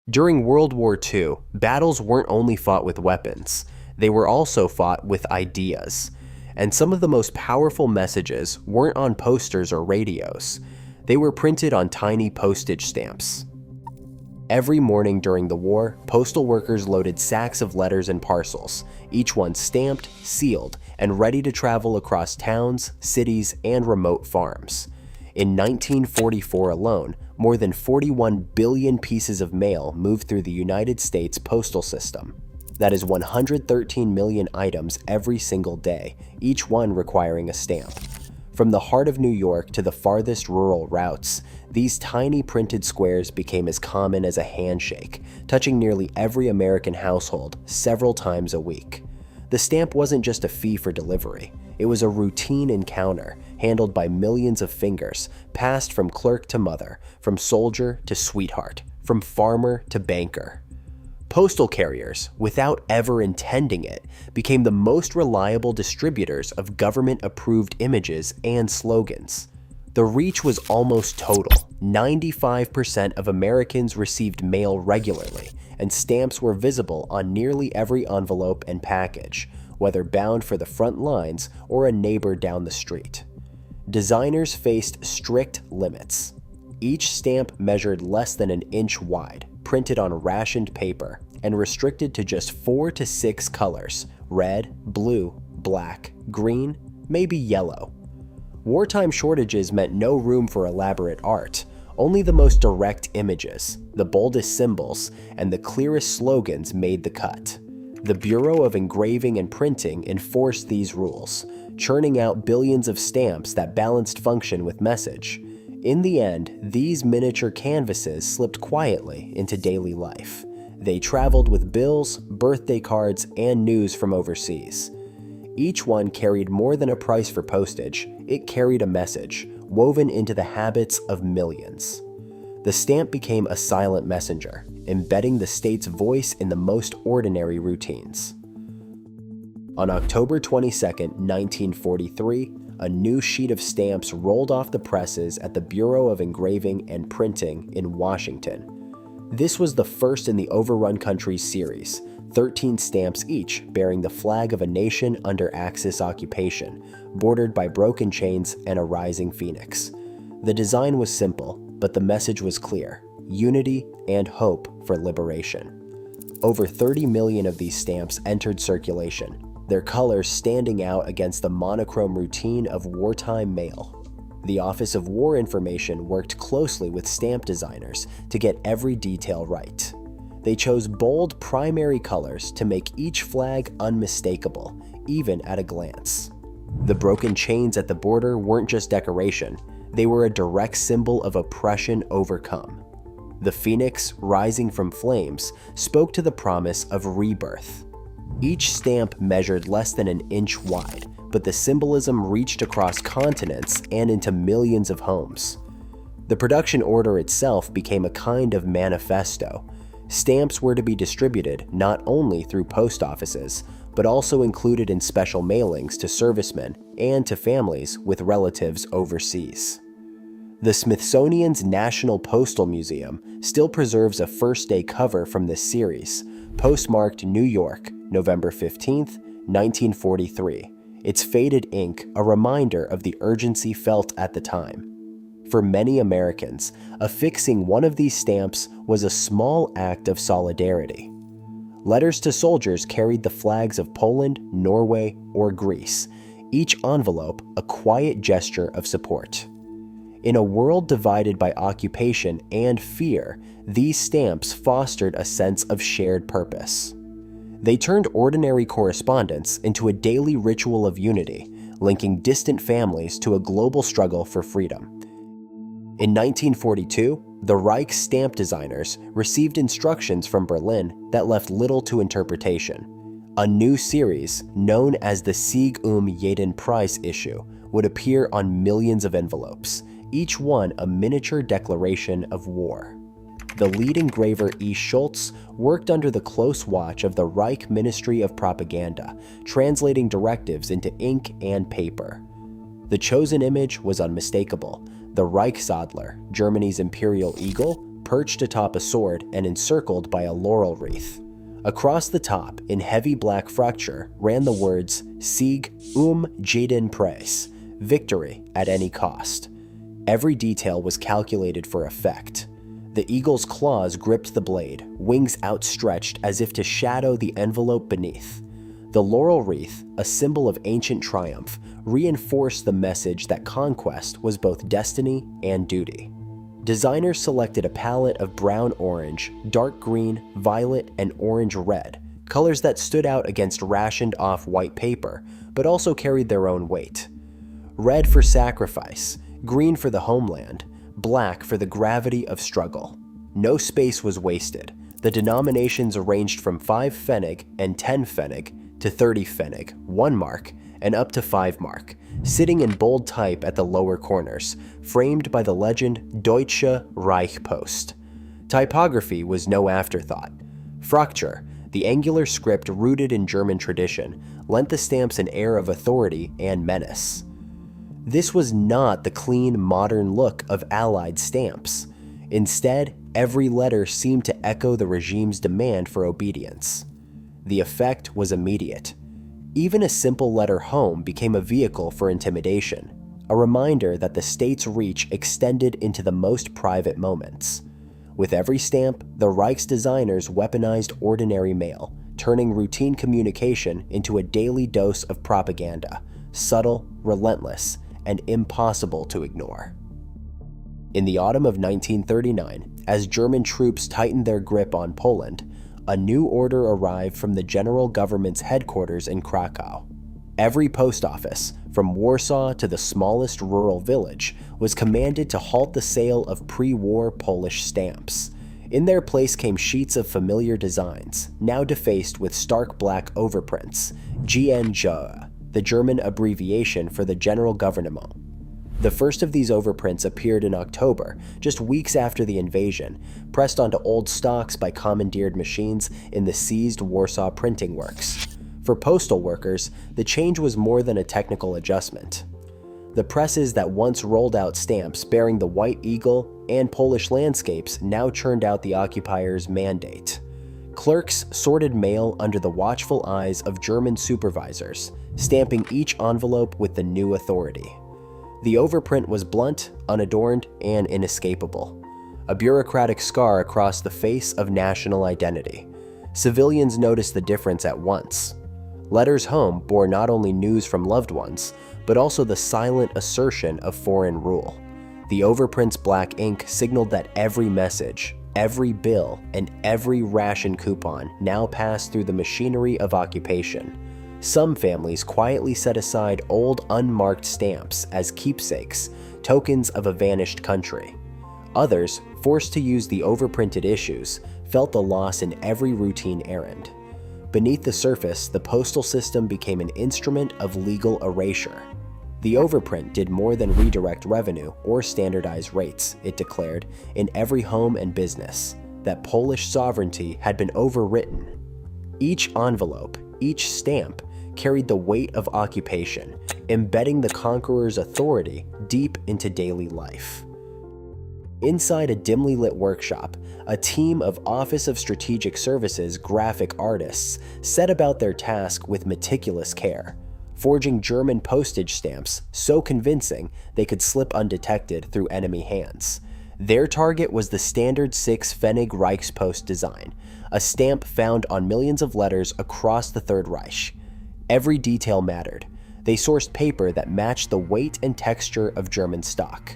During World War II, battles weren't only fought with weapons, they were also fought with ideas. And some of the most powerful messages weren't on posters or radios. They were printed on tiny postage stamps. Every morning during the war, postal workers loaded sacks of letters and parcels, each one stamped, sealed, and ready to travel across towns, cities, and remote farms. In 1944 alone, more than 41 billion pieces of mail moved through the United States postal system. That is 113 million items every single day, each one requiring a stamp. From the heart of New York to the farthest rural routes, these tiny printed squares became as common as a handshake, touching nearly every American household several times a week. The stamp wasn't just a fee for delivery. It was a routine encounter, handled by millions of fingers, passed from clerk to mother, from soldier to sweetheart, from farmer to banker. Postal carriers, without ever intending it, became the most reliable distributors of government-approved images and slogans. The reach was almost total. 95% of Americans received mail regularly, and stamps were visible on nearly every envelope and package, whether bound for the front lines or a neighbor down the street. Designers faced strict limits. Each stamp measured less than an inch wide, printed on rationed paper, and restricted to just 4 to 6 colors: red, blue, black, green, maybe yellow. Wartime shortages meant no room for elaborate art, only the most direct images, the boldest symbols, and the clearest slogans made the cut. The Bureau of Engraving and Printing enforced these rules, churning out billions of stamps that balanced function with message. In the end, these miniature canvases slipped quietly into daily life. They traveled with bills, birthday cards, and news from overseas. Each one carried more than a price for postage. It carried a message, woven into the habits of millions. The stamp became a silent messenger, embedding the state's voice in the most ordinary routines. On October 22, 1943, a new sheet of stamps rolled off the presses at the Bureau of Engraving and Printing in Washington. This was the first in the Overrun Countries series, 13 stamps each bearing the flag of a nation under Axis occupation, bordered by broken chains and a rising phoenix. The design was simple, but the message was clear: unity and hope for liberation. Over 30 million of these stamps entered circulation, their colors standing out against the monochrome routine of wartime mail. The Office of War Information worked closely with stamp designers to get every detail right. They chose bold primary colors to make each flag unmistakable, even at a glance. The broken chains at the border weren't just decoration, they were a direct symbol of oppression overcome. The phoenix, rising from flames, spoke to the promise of rebirth. Each stamp measured less than an inch wide, but the symbolism reached across continents and into millions of homes. The production order itself became a kind of manifesto. Stamps were to be distributed not only through post offices, but also included in special mailings to servicemen and to families with relatives overseas. The Smithsonian's National Postal Museum still preserves a first-day cover from this series, postmarked New York, November 15, 1943. Its faded ink a reminder of the urgency felt at the time. For many Americans, affixing one of these stamps was a small act of solidarity. Letters to soldiers carried the flags of Poland, Norway, or Greece, each envelope a quiet gesture of support. In a world divided by occupation and fear, these stamps fostered a sense of shared purpose. They turned ordinary correspondence into a daily ritual of unity, linking distant families to a global struggle for freedom. In 1942, the Reich stamp designers received instructions from Berlin that left little to interpretation. A new series, known as the Sieg jeden Preis issue, would appear on millions of envelopes, each one a miniature declaration of war. The lead engraver E. Schultz worked under the close watch of the Reich Ministry of Propaganda, translating directives into ink and paper. The chosen image was unmistakable: the Reichsadler, Germany's imperial eagle, perched atop a sword and encircled by a laurel wreath. Across the top, in heavy black fracture, ran the words Sieg jeden Preis, victory at any cost. Every detail was calculated for effect. The eagle's claws gripped the blade, wings outstretched as if to shadow the envelope beneath. The laurel wreath, a symbol of ancient triumph, reinforced the message that conquest was both destiny and duty. Designers selected a palette of brown-orange, dark green, violet, and orange-red, colors that stood out against rationed-off white paper, but also carried their own weight. Red for sacrifice, green for the homeland, black for the gravity of struggle. No space was wasted. The denominations ranged from 5 Pfennig and 10 Pfennig to 30 Pfennig, 1 mark, and up to 5 mark, sitting in bold type at the lower corners, framed by the legend Deutsche Reichspost. Typography was no afterthought. Fracture, the angular script rooted in German tradition, lent the stamps an air of authority and menace. This was not the clean, modern look of Allied stamps. Instead, every letter seemed to echo the regime's demand for obedience. The effect was immediate. Even a simple letter home became a vehicle for intimidation, a reminder that the state's reach extended into the most private moments. With every stamp, the Reich's designers weaponized ordinary mail, turning routine communication into a daily dose of propaganda, subtle, relentless, and impossible to ignore. In the autumn of 1939, as German troops tightened their grip on Poland, a new order arrived from the general government's headquarters in Krakow. Every post office, from Warsaw to the smallest rural village, was commanded to halt the sale of pre-war Polish stamps. In their place came sheets of familiar designs, now defaced with stark black overprints, GNJ, the German abbreviation for the General Gouvernement. The first of these overprints appeared in October, just weeks after the invasion, pressed onto old stocks by commandeered machines in the seized Warsaw printing works. For postal workers, the change was more than a technical adjustment. The presses that once rolled out stamps bearing the White Eagle and Polish landscapes now churned out the occupiers' mandate. Clerks sorted mail under the watchful eyes of German supervisors, stamping each envelope with the new authority. The overprint was blunt, unadorned, and inescapable, a bureaucratic scar across the face of national identity. Civilians noticed the difference at once. Letters home bore not only news from loved ones, but also the silent assertion of foreign rule. The overprint's black ink signaled that every message, every bill, and every ration coupon now passed through the machinery of occupation. Some families quietly set aside old unmarked stamps as keepsakes, tokens of a vanished country. Others, forced to use the overprinted issues, felt the loss in every routine errand. Beneath the surface, the postal system became an instrument of legal erasure. The overprint did more than redirect revenue or standardize rates, it declared, in every home and business, that Polish sovereignty had been overwritten. Each envelope, each stamp, carried the weight of occupation, embedding the conqueror's authority deep into daily life. Inside a dimly lit workshop, a team of Office of Strategic Services graphic artists set about their task with meticulous care, forging German postage stamps so convincing they could slip undetected through enemy hands. Their target was the standard 6 Pfennig Reichspost design, a stamp found on millions of letters across the Third Reich. Every detail mattered. They sourced paper that matched the weight and texture of German stock.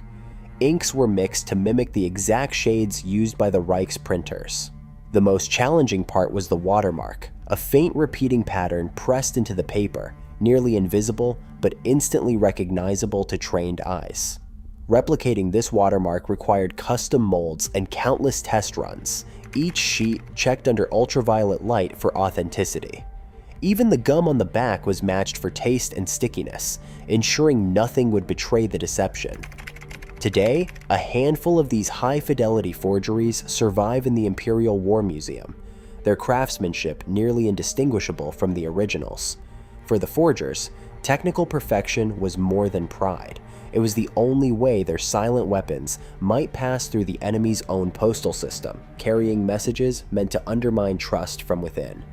Inks were mixed to mimic the exact shades used by the Reich's printers. The most challenging part was the watermark, a faint repeating pattern pressed into the paper, nearly invisible but instantly recognizable to trained eyes. Replicating this watermark required custom molds and countless test runs, each sheet checked under ultraviolet light for authenticity. Even the gum on the back was matched for taste and stickiness, ensuring nothing would betray the deception. Today, a handful of these high-fidelity forgeries survive in the Imperial War Museum, their craftsmanship nearly indistinguishable from the originals. For the forgers, technical perfection was more than pride. It was the only way their silent weapons might pass through the enemy's own postal system, carrying messages meant to undermine trust from within.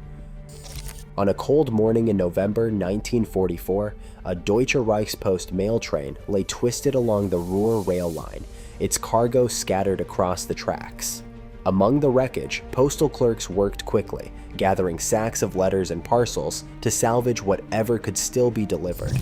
On a cold morning in November 1944, a Deutsche Reichspost mail train lay twisted along the Ruhr rail line, its cargo scattered across the tracks. Among the wreckage, postal clerks worked quickly, gathering sacks of letters and parcels to salvage whatever could still be delivered.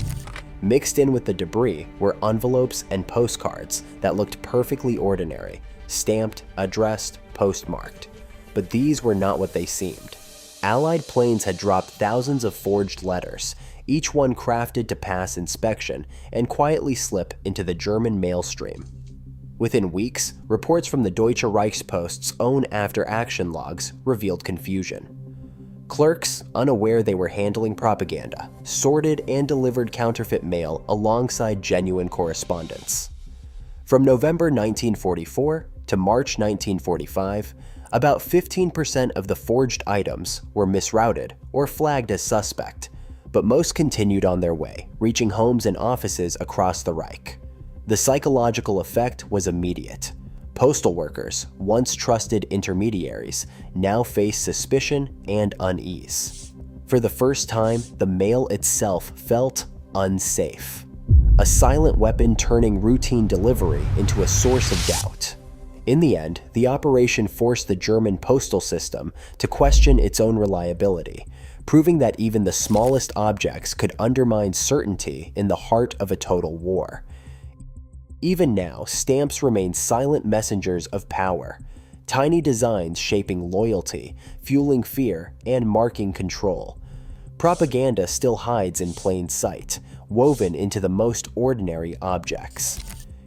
Mixed in with the debris were envelopes and postcards that looked perfectly ordinary, stamped, addressed, postmarked. But these were not what they seemed. Allied planes had dropped thousands of forged letters, each one crafted to pass inspection and quietly slip into the German mail stream. Within weeks, reports from the Deutsche Reichspost's own after-action logs revealed confusion. Clerks, unaware they were handling propaganda, sorted and delivered counterfeit mail alongside genuine correspondence. From November 1944 to March 1945, about 15% of the forged items were misrouted or flagged as suspect, but most continued on their way, reaching homes and offices across the Reich. The psychological effect was immediate. Postal workers, once trusted intermediaries, now faced suspicion and unease. For the first time, the mail itself felt unsafe. A silent weapon turning routine delivery into a source of doubt. In the end, the operation forced the German postal system to question its own reliability, proving that even the smallest objects could undermine certainty in the heart of a total war. Even now, stamps remain silent messengers of power, tiny designs shaping loyalty, fueling fear, and marking control. Propaganda still hides in plain sight, woven into the most ordinary objects.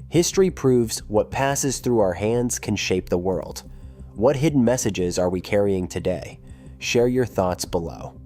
History proves what passes through our hands can shape the world. What hidden messages are we carrying today? Share your thoughts below.